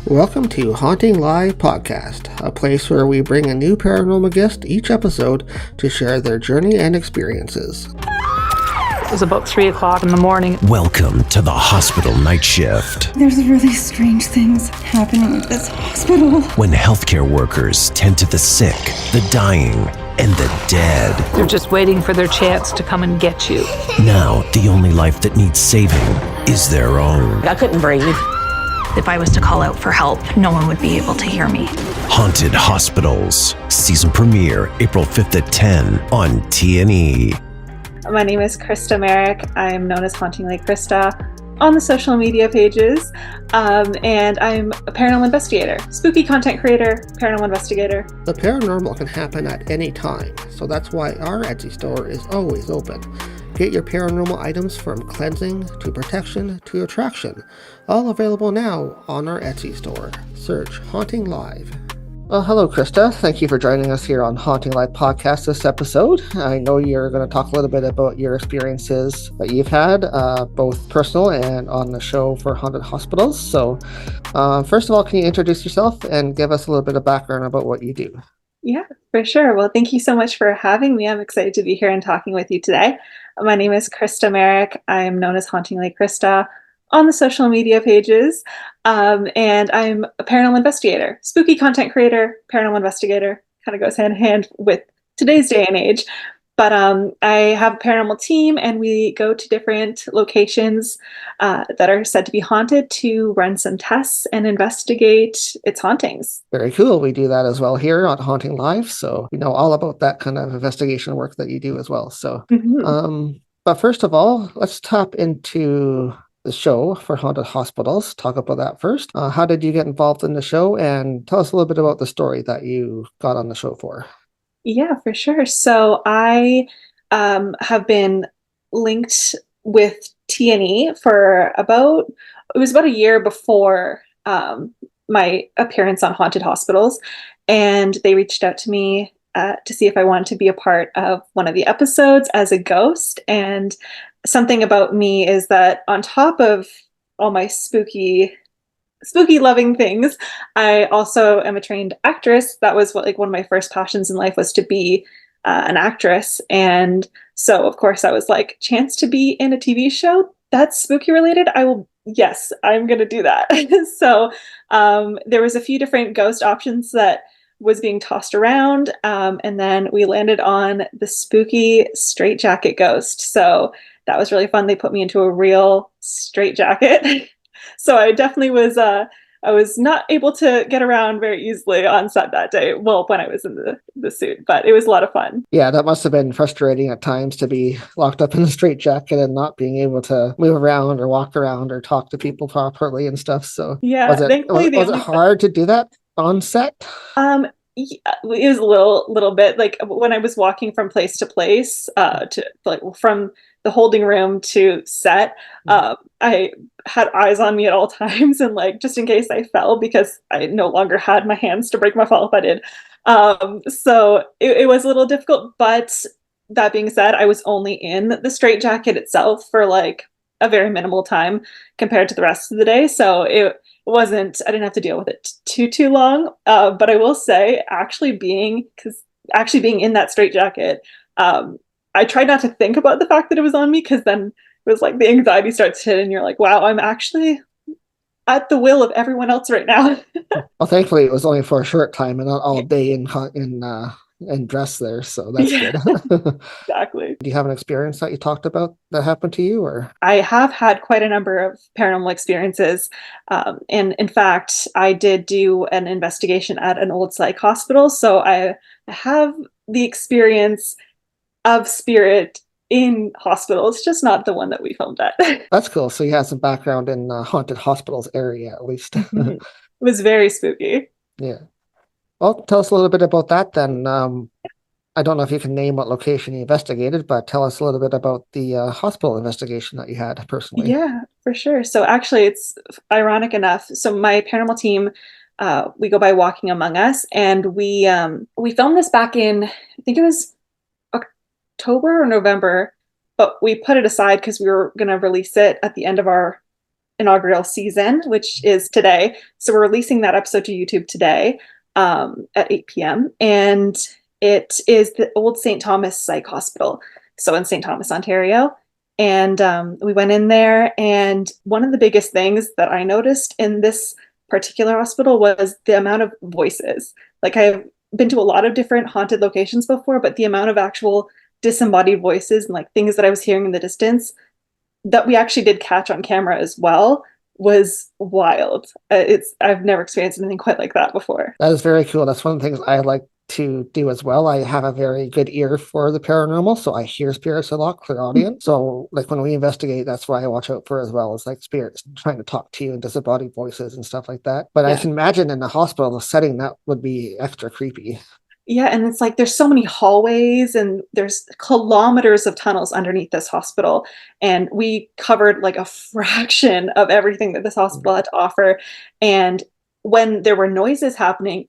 Welcome to Haunting Live podcast, a place where we bring a new paranormal guest each episode to share their journey and experiences. It was about 3 o'clock in the morning. Welcome to the hospital night shift. There's really strange things happening at this hospital. When healthcare workers tend to the sick, the dying, and the dead. They're just waiting for their chance to come and get you. Now, the only life that needs saving is their own. I couldn't breathe. If I was to call out for help, no one would be able to hear me. Haunted Hospitals. Season premiere, April 5th at 10 on TNE. My name is KRISTA Merrick. I'm known as HauntingLive on the social media pages. And I'm a paranormal investigator, spooky content creator, paranormal investigator. The paranormal can happen at any time, so that's why our Etsy store is always open. Get your paranormal items from cleansing to protection to attraction, all available now on our Etsy store. Search Haunting Live. Well, hello, KRISTA. Thank you for joining us here on Haunting Live podcast this episode. I know you're going to talk a little bit about your experiences that you've had, both personal and on the show for Haunted Hospitals. So, first of all, can you introduce yourself and give us a little bit of background about what you do? Yeah, for sure. Well, thank you so much for having me. I'm excited to be here and talking with you today. My name is KRISTA Merrick. I'm known as HauntingLive on the social media pages. And I'm a paranormal investigator, spooky content creator, paranormal investigator. Kind of goes hand in hand with today's day and age. But I have a paranormal team, and we go to different locations that are said to be haunted to run some tests and investigate its hauntings. Very cool. We do that as well here on Haunting Live, so we know all about that kind of investigation work that you do as well. So, but first of all, let's tap into the show for Haunted Hospitals. Talk about that first. How did you get involved in the show, and tell us a little bit about the story that you got on the show for? Yeah, for sure. So I have been linked with TNE for about a year before my appearance on Haunted Hospitals. And they reached out to me to see if I wanted to be a part of one of the episodes as a ghost. And something about me is that on top of all my spooky loving things, I also am a trained actress. That was one of my first passions in life, was to be an actress. And so of course I was like, chance to be in a TV show that's spooky related, yes, I'm gonna do that. So there was a few different ghost options that was being tossed around, and then we landed on the spooky straitjacket ghost. So that was really fun. They put me into a real straitjacket. So I definitely was, I was not able to get around very easily on set that day. Well, when I was in the suit, but it was a lot of fun. Yeah, that must have been frustrating at times to be locked up in a straitjacket and not being able to move around or walk around or talk to people properly and stuff. So yeah, was it hard to do that on set? It was a little bit, like when I was walking from place to place, from the holding room to set, I had eyes on me at all times, and just in case I fell, because I no longer had my hands to break my fall if I did. So it was a little difficult, but that being said, I was only in the straitjacket itself for a very minimal time compared to the rest of the day. So I didn't have to deal with it too long. But I will say, actually being in that straitjacket, I tried not to think about the fact that it was on me, because then it was the anxiety starts to hit and you're like, wow, I'm actually at the will of everyone else right now. Well, thankfully it was only for a short time and not all day in dress there. So that's good. Exactly. Do you have an experience that you talked about that happened to you, or? I have had quite a number of paranormal experiences. And in fact, I did do an investigation at an old psych hospital. So I have the experience of spirit in hospitals, just not the one that we filmed at. That's cool. So you have some background in haunted hospitals area, at least. It was very spooky. Yeah. Well, tell us a little bit about that then. I don't know if you can name what location you investigated, but tell us a little bit about the hospital investigation that you had personally. Yeah, for sure. So actually, it's ironic enough. So my paranormal team, we go by Walking Among Us, and we filmed this back in, I think it was October or November, but we put it aside because we were going to release it at the end of our inaugural season, which is today. So we're releasing that episode to YouTube today at 8 p.m. And it is the old St. Thomas Psych Hospital, so in St. Thomas, Ontario. And we went in there, and one of the biggest things that I noticed in this particular hospital was the amount of voices. Like, I've been to a lot of different haunted locations before, but the amount of actual disembodied voices and like things that I was hearing in the distance that we actually did catch on camera as well was wild. I've never experienced anything quite like that before. That is very cool. That's one of the things I like to do as well. I have a very good ear for the paranormal, so I hear spirits a lot, clairaudient. So like when we investigate, that's what I watch out for as well, is like spirits trying to talk to you and disembodied voices and stuff like that. But I can imagine in a hospital setting that would be extra creepy. Yeah, and it's like there's so many hallways and there's kilometers of tunnels underneath this hospital. And we covered like a fraction of everything that this hospital had to offer. And when there were noises happening,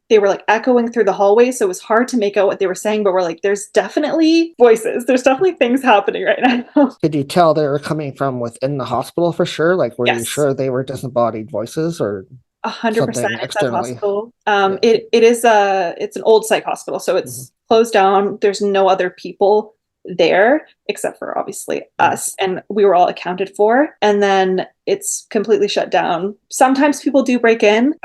they were like echoing through the hallway. So it was hard to make out what they were saying, but we're like, there's definitely voices. There's definitely things happening right now. Could you tell they were coming from within the hospital for sure? Like, were you sure they were disembodied voices or 100%. something It's that externally? hospital. It's an old psych hospital, so it's closed down. There's no other people there except for obviously us, and we were all accounted for. And then it's completely shut down. Sometimes people do break in.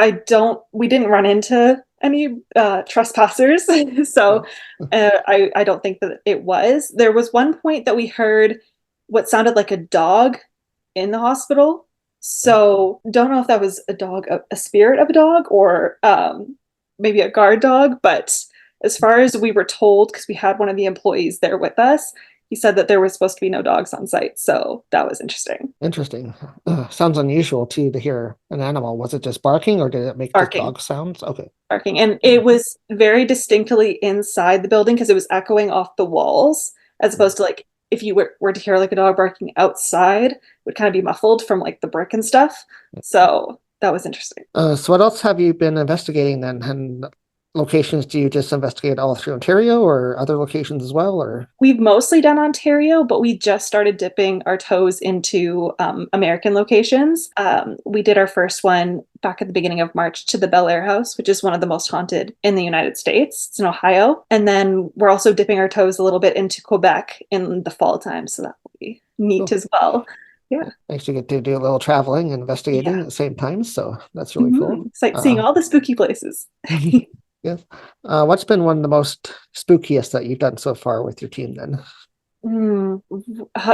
We didn't run into any trespassers, so I don't think that it was. There was one point that we heard what sounded like a dog in the hospital. So don't know if that was a spirit of a dog, or maybe a guard dog. But as far as we were told, because we had one of the employees there with us, he said that there was supposed to be no dogs on site. So that was interesting. Interesting. Sounds unusual too to hear an animal. Was it just barking or did it make the dog sounds? Okay. Barking. And it was very distinctly inside the building because it was echoing off the walls, as opposed to like if you were to hear like a dog barking outside, it would kind of be muffled from like the brick and stuff. So that was interesting. So what else have you been investigating then? And locations, do you just investigate all through Ontario or other locations as well? Or we've mostly done Ontario, but we just started dipping our toes into American locations. We did our first one back at the beginning of March to the Bel Air House, which is one of the most haunted in the United States. It's in Ohio. And then we're also dipping our toes a little bit into Quebec in the fall time. So that will be neat as well. Yeah. Actually get to do a little traveling and investigating at the same time. So that's really cool. It's like seeing all the spooky places. Yes. What's been one of the most spookiest that you've done so far with your team then?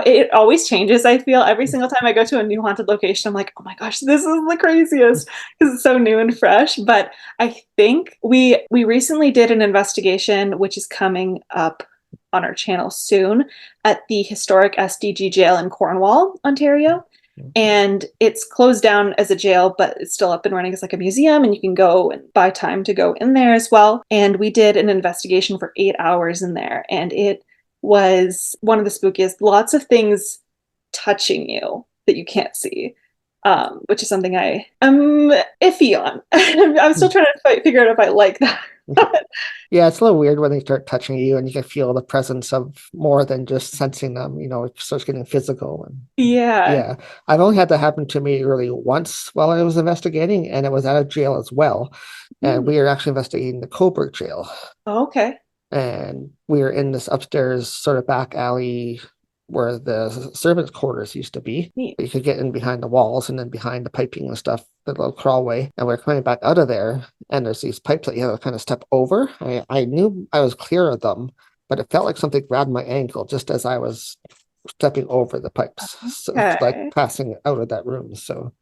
It always changes. I feel every single time I go to a new haunted location, I'm like, oh my gosh, this is the craziest because it's so new and fresh. But I think we recently did an investigation, which is coming up on our channel soon, at the historic SDG jail in Cornwall, Ontario. And it's closed down as a jail, but it's still up and running as like a museum, and you can go and buy time to go in there as well. And we did an investigation for 8 hours in there, and it was one of the spookiest. Lots of things touching you that you can't see, which is something I am iffy on. I'm still trying to figure out if I like that. Yeah, it's a little weird when they start touching you and you can feel the presence of more than just sensing them, it starts getting physical. And yeah, I've only had that happen to me really once while I was investigating, and it was at a jail as well. And we were actually investigating the Coburg jail. Oh, okay. And we were in this upstairs sort of back alley where the servants' quarters used to be. Neat. You could get in behind the walls and then behind the piping and stuff, the little crawlway. And we're coming back out of there, and there's these pipes that you have to kind of step over. I knew I was clear of them, but it felt like something grabbed my ankle just as I was stepping over the pipes. Okay. So it's like passing out of that room. So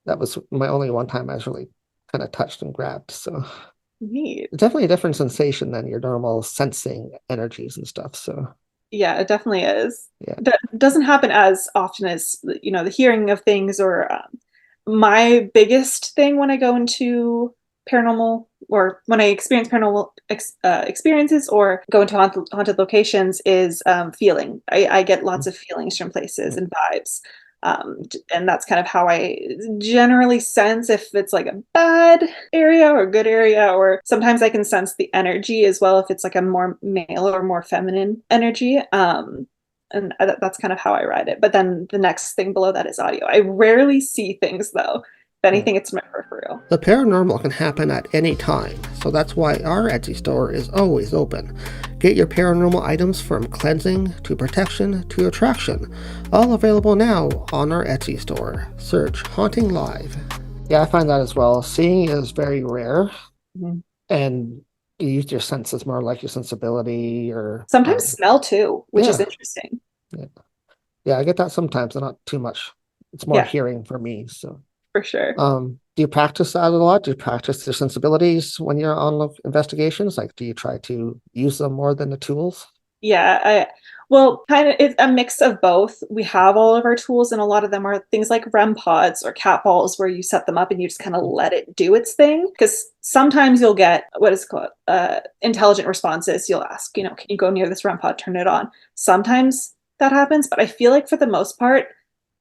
that was my only one time I was really kind of touched and grabbed. So neat. It's definitely a different sensation than your normal sensing energies and stuff. So yeah, it definitely is. Yeah. That doesn't happen as often as, the hearing of things, or my biggest thing when I go into paranormal, or when I experience paranormal experiences or go into haunted locations, is feeling. I get lots of feelings from places and vibes. And that's kind of how I generally sense if it's like a bad area or a good area, or sometimes I can sense the energy as well if it's like a more male or more feminine energy. and that's kind of how I ride it. But then the next thing below that is audio. I rarely see things though. If anything, it's my peripheral. The paranormal can happen at any time, so that's why our Etsy store is always open. Get your paranormal items from cleansing to protection to attraction, all available now on our Etsy store. Search HauntingLive. Yeah, I find that as well. Seeing is very rare, and you use your senses more, like your sensibility or Sometimes smell too, which is yeah. interesting. Yeah, I get that sometimes, but not too much. It's more hearing for me. So For sure. do you practice that a lot? Do you practice your sensibilities when you're on investigations? Like, do you try to use them more than the tools? Yeah, well, kind of it's a mix of both. We have all of our tools, and a lot of them are things like REM pods or cat balls where you set them up and you just kind of let it do its thing. Because sometimes you'll get what is called intelligent responses. You'll ask, can you go near this REM pod, turn it on? Sometimes that happens, but I feel like for the most part,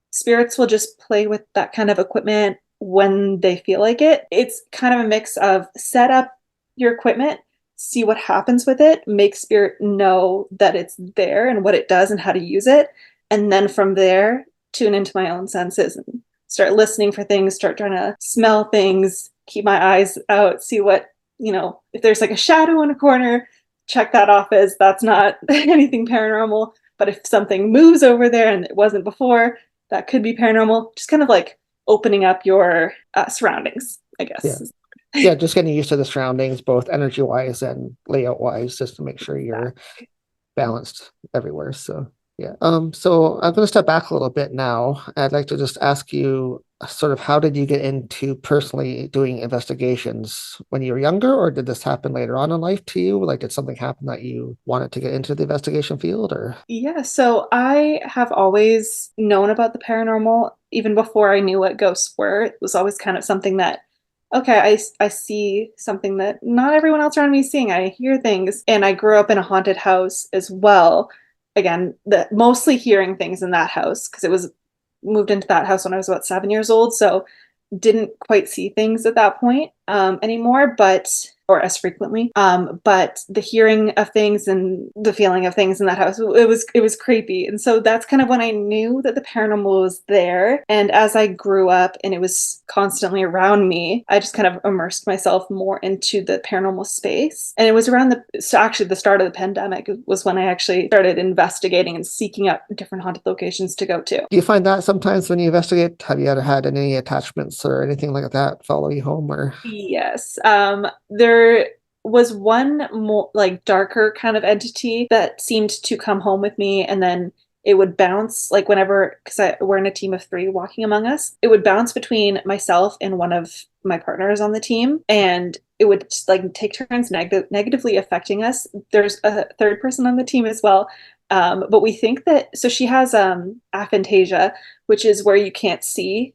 spirits will just play with that kind of equipment when they feel like it. It's kind of a mix of set up your equipment, see what happens with it, make spirit know that it's there and what it does and how to use it. And then from there, tune into my own senses and start listening for things, start trying to smell things, keep my eyes out, see what, if there's like a shadow in a corner, check that off as that's not anything paranormal. But if something moves over there and it wasn't before, that could be paranormal. Just kind of like opening up your surroundings, I guess. Yeah, just getting used to the surroundings, both energy-wise and layout-wise, just to make sure you're balanced everywhere. So yeah. So I'm going to step back a little bit now. I'd like to just ask you sort of how did you get into personally doing investigations when you were younger, or did this happen later on in life to you? Like, did something happen that you wanted to get into the investigation field, or? Yeah, so I have always known about the paranormal even before I knew what ghosts were. It was always kind of something that, okay, I see something that not everyone else around me is seeing. I hear things, and I grew up in a haunted house as well. Again, mostly hearing things in that house because it was moved into that house when I was about 7 years old, so didn't quite see things at that point anymore, or as frequently. But the hearing of things and the feeling of things in that house, it was creepy. And so that's kind of when I knew that the paranormal was there. And as I grew up and it was constantly around me, I just kind of immersed myself more into the paranormal space. And it was around the start of the pandemic was when I actually started investigating and seeking out different haunted locations to go to. Do you find that sometimes when you investigate, have you ever had any attachments or anything like that follow you home, or? Yes. There was one more like darker kind of entity that seemed to come home with me, and then it would bounce like whenever, because we're in a team of 3 walking among us, it would bounce between myself and one of my partners on the team, and it would just like take turns negatively affecting us. There's a third person on the team as well. But we think that, so she has aphantasia, which is where you can't see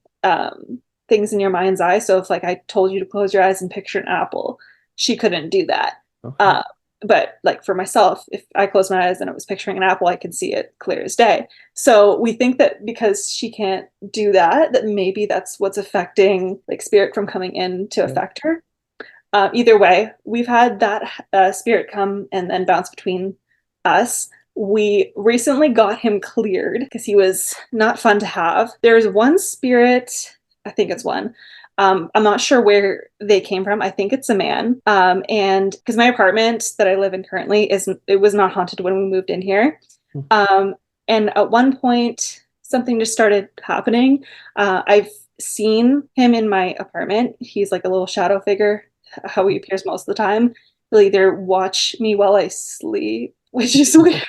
things in your mind's eye. So if like I told you to close your eyes and picture an apple, she couldn't do that. Okay. But like for myself, if I closed my eyes and I was picturing an apple, I could see it clear as day. So we think that because she can't do that, that maybe that's what's affecting like spirit from coming in to affect her. Either way, we've had that spirit come and then bounce between us. We recently got him cleared because he was not fun to have. There's one spirit, I think it's one. I'm not sure where they came from. I think it's a man. And because my apartment that I live in currently it was not haunted when we moved in here. And at one point, something just started happening. I've seen him in my apartment. He's like a little shadow figure, how he appears most of the time. He'll either watch me while I sleep, which is weird.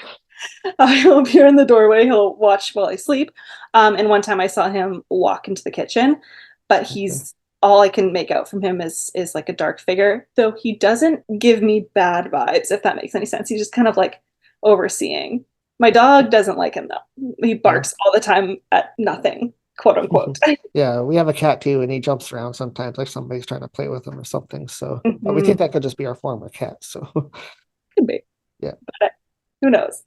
He'll appear in the doorway. He'll watch while I sleep. And one time I saw him walk into the kitchen, but he's all I can make out from him is like a dark figure. Though he doesn't give me bad vibes, if that makes any sense. He's just kind of like overseeing. My dog doesn't like him though. He barks all the time at nothing, quote unquote. Yeah, we have a cat too, and he jumps around sometimes like somebody's trying to play with him or something. So we think that could just be our former cat. So could be. Yeah. But who knows?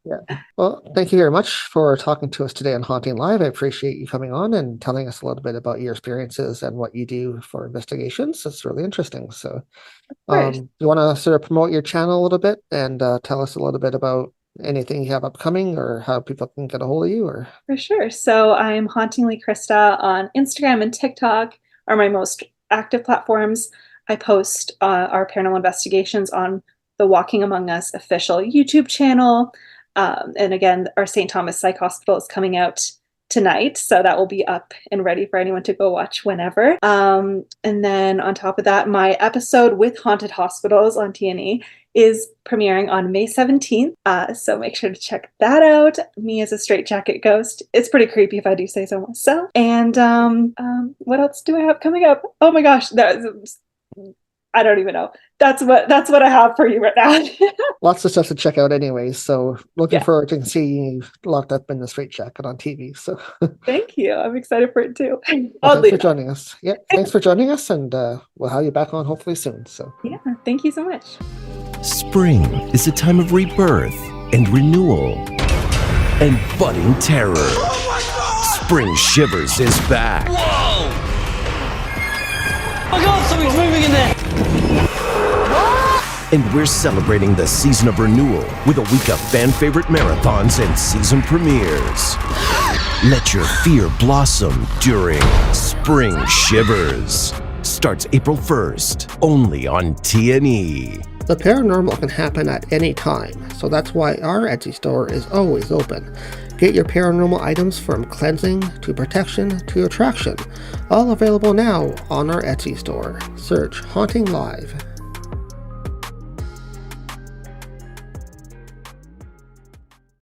Yeah. Well, thank you very much for talking to us today on Haunting Live. I appreciate you coming on and telling us a little bit about your experiences and what you do for investigations. It's really interesting. So you want to sort of promote your channel a little bit and tell us a little bit about anything you have upcoming or how people can get a hold of you? Or For sure. So I'm Hauntingly KRISTA on Instagram and TikTok are my most active platforms. I post our paranormal investigations on the Walking Among Us official YouTube channel. And again, our St. Thomas Psych Hospital is coming out tonight, so that will be up and ready for anyone to go watch whenever. And then on top of that, my episode with Haunted Hospitals on TNE is premiering on May 17th. So make sure to check that out. Me as a straitjacket ghost. It's pretty creepy if I do say so myself. And what else do I have coming up? Oh my gosh, I don't even know. That's what I have for you right now. lots of stuff to check out anyways. So looking forward to seeing you locked up in the straitjacket on TV. So Thank you. I'm excited for it too. well, thanks for joining us. Yeah, thanks for joining us, and we'll have you back on hopefully soon. So Yeah, thank you so much. Spring is a time of rebirth and renewal and budding terror. Spring Shivers is back. Whoa! Oh my God, something's moving in there! And we're celebrating the season of renewal with a week of fan favorite marathons and season premieres. Let your fear blossom during Spring Shivers. Starts April 1st, only on TNE. the paranormal can happen at any time, so that's why our Etsy store is always open. Get your paranormal items from cleansing to protection to attraction, all available now on our Etsy store. Search HauntingLive.